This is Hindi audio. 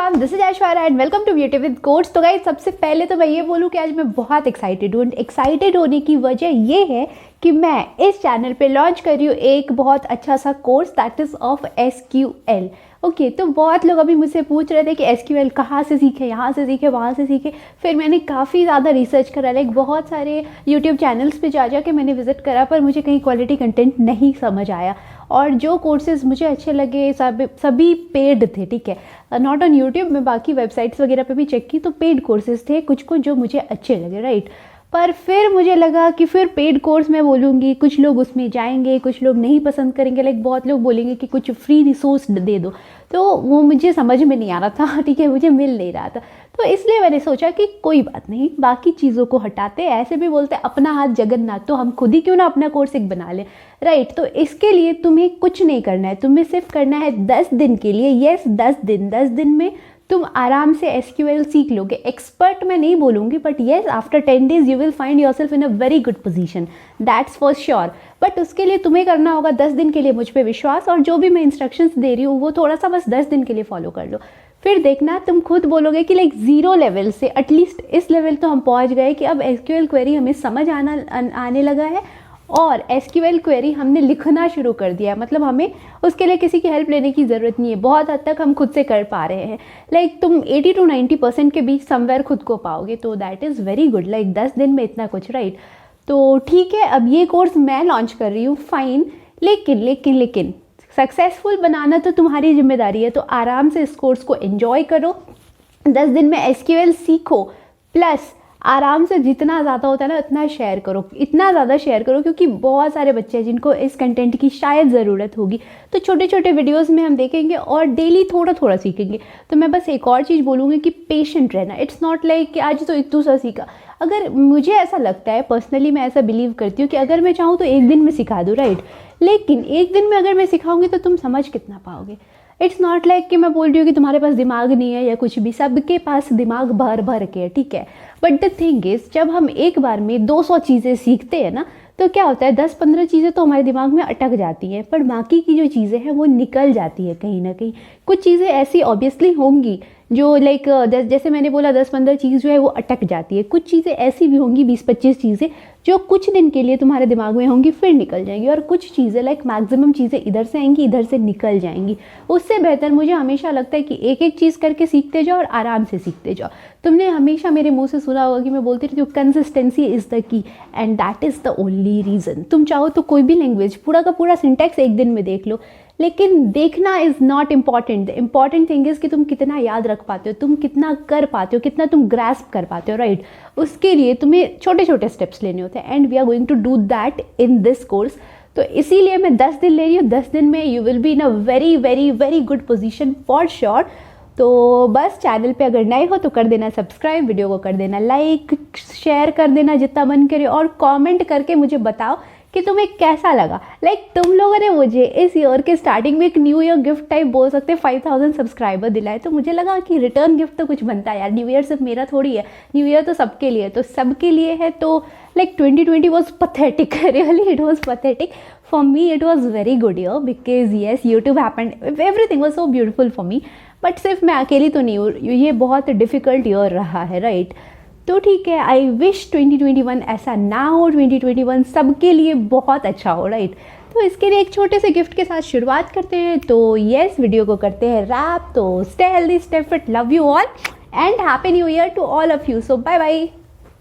Everyone, this is Aishwarya and welcome to beauty with course. तो गाइस, सबसे पहले तो मैं ये बोलूँ कि आज मैं बहुत एक्साइटेड हूँ। एक्साइटेड होने की वजह ये है कि मैं इस चैनल पे लॉन्च कर रही हूँ एक बहुत अच्छा सा course that is of SQL। Okay, तो बहुत लोग अभी मुझसे पूछ रहे थे कि SQL कहाँ से सीखे, यहाँ से सीखे, वहाँ से सीखे। फिर मैंने काफ़ी ज़्यादा रिसर्च करा, लाइक बहुत सारे यूट्यूब चैनल्स पे जा के मैंने विजिट करा, पर मुझे कहीं क्वालिटी कंटेंट नहीं समझ आया। और जो कोर्सेज मुझे अच्छे लगे सभी पेड थे, ठीक है, नॉट ऑन यूट्यूब। मैं बाकी वेबसाइट्स वगैरह पे भी चेक की तो पेड कोर्सेज थे कुछ जो मुझे अच्छे लगे, राइट। पर फिर मुझे लगा कि फिर पेड कोर्स मैं बोलूँगी, कुछ लोग उसमें जाएंगे, कुछ लोग नहीं पसंद करेंगे, लाइक बहुत लोग बोलेंगे कि कुछ फ्री रिसोर्स दे दो, तो वो मुझे समझ में नहीं आ रहा था, ठीक है, मुझे मिल नहीं रहा था। तो इसलिए मैंने सोचा कि कोई बात नहीं, बाकी चीज़ों को हटाते, ऐसे भी बोलते अपना हाथ जगन्नाथ, तो हम खुद ही क्यों ना अपना कोर्स एक बना लें, राइट। तो इसके लिए तुम्हें कुछ नहीं करना है, तुम्हें सिर्फ करना है 10 दिन के लिए, यस 10 दिन में तुम आराम से SQL सीख लोगे। एक्सपर्ट मैं नहीं बोलूँगी, but yes after 10 days you will find your self in a very good position, that's for sure. But उसके लिए तुम्हें करना होगा 10 दिन के लिए मुझ पे विश्वास, और जो भी मैं इंस्ट्रक्शंस दे रही हूँ वो थोड़ा सा बस 10 दिन के लिए फॉलो कर लो। फिर देखना तुम खुद बोलोगे कि लाइक 0 लेवल से एटलीस्ट इस लेवल तो हम पहुँच गए कि अब SQL क्वेरी हमें समझ आने लगा है, और SQL क्वेरी हमने लिखना शुरू कर दिया है। मतलब हमें उसके लिए किसी की हेल्प लेने की ज़रूरत नहीं है, बहुत हद तक हम खुद से कर पा रहे हैं। लाइक तुम 80 to 90% के बीच समवेयर खुद को पाओगे, तो that is very good. Like 10 दिन में इतना कुछ, राइट। तो ठीक है, अब ये कोर्स मैं लॉन्च कर रही हूँ, फाइन, लेकिन सक्सेसफुल बनाना तो तुम्हारी जिम्मेदारी है। तो आराम से इस कोर्स को एंजॉय करो, 10 दिन में SQL सीखो, प्लस आराम से जितना ज़्यादा होता है ना उतना शेयर करो, इतना ज़्यादा शेयर करो, क्योंकि बहुत सारे बच्चे हैं जिनको इस कंटेंट की शायद ज़रूरत होगी। तो छोटे छोटे वीडियोस में हम देखेंगे और डेली थोड़ा थोड़ा सीखेंगे। तो मैं बस एक और चीज़ बोलूँगी कि पेशेंट रहना। इट्स नॉट लाइक कि आज तो एक दूसरा सीखा। अगर मुझे ऐसा लगता है, पर्सनली मैं ऐसा बिलीव करती हूँ कि अगर मैं चाहूँ तो एक दिन में सिखा दूँ, राइट, लेकिन एक दिन में अगर मैं सिखाऊंगी तो तुम समझ कितना पाओगे। इट्स नॉट लाइक कि मैं बोल रही हूँ कि तुम्हारे पास दिमाग नहीं है या कुछ भी, सबके पास दिमाग भर भर के है, ठीक है। बट द थिंग इज, जब हम एक बार में 200 चीज़ें सीखते हैं ना, तो क्या होता है 10-15 चीज़ें तो हमारे दिमाग में अटक जाती हैं, पर बाकी की जो चीज़ें हैं वो निकल जाती है कहीं ना कहीं। कुछ चीज़ें ऐसी ऑब्वियसली होंगी जो लाइक जैसे मैंने बोला 10-15 चीज़ जो है वो अटक जाती है। कुछ चीज़ें ऐसी भी होंगी 20-25 चीज़ें जो कुछ दिन के लिए तुम्हारे दिमाग में होंगी, फिर निकल जाएंगी। और कुछ चीज़ें लाइक मैक्सिमम चीज़ें इधर से आएंगी, इधर से निकल जाएंगी। उससे बेहतर मुझे हमेशा लगता है कि एक एक चीज़ करके सीखते जाओ और आराम से सीखते जाओ। तुमने हमेशा मेरे मुंह से सुना होगा कि मैं बोलती रहती हूँ consistency is the key, and that is the only reason. तुम चाहो तो कोई भी लैंग्वेज पूरा का पूरा सिंटैक्स एक दिन में देख लो, लेकिन देखना is not important. The important thing is कि तुम कितना याद रख पाते हो, तुम कितना कर पाते हो, कितना तुम ग्रास्प कर पाते हो, राइट। उसके लिए तुम्हें छोटे छोटे स्टेप्स लेने होते हैं, and we are going to do that in this course. तो इसीलिए मैं 10 दिन ले रही हूँ। 10 दिन में you will be in a very very very good position for sure. तो बस चैनल पे अगर नए हो तो कर देना सब्सक्राइब, वीडियो को कर देना लाइक, शेयर कर देना जितना मन करे, और कमेंट करके मुझे बताओ कि तुम्हें कैसा लगा। लाइक तुम लोगों ने मुझे इस ईयर के स्टार्टिंग में एक न्यू ईयर गिफ्ट टाइप बोल सकते 5000 सब्सक्राइबर दिलाए, तो मुझे लगा कि रिटर्न गिफ्ट तो कुछ बनता है यार। न्यू ईयर सिर्फ मेरा थोड़ी है, न्यू ईयर तो सबके लिए, तो सबके लिए है। तो like 2020 was pathetic, really it was pathetic for me. It was very good year because yes YouTube happened, everything was so beautiful for me. But सिर्फ मैं अकेली तो नहीं हूँ, ये बहुत डिफिकल्ट ईयर रहा है, राइट। तो ठीक है, आई विश 2021 ऐसा ना हो, 2021 सबके लिए बहुत अच्छा हो, राइट। तो इसके लिए एक छोटे से गिफ्ट के साथ शुरुआत करते हैं। तो येस, वीडियो को करते हैं रैप। तो stay healthy, stay fit, love you all and happy new year to all of you. So bye bye.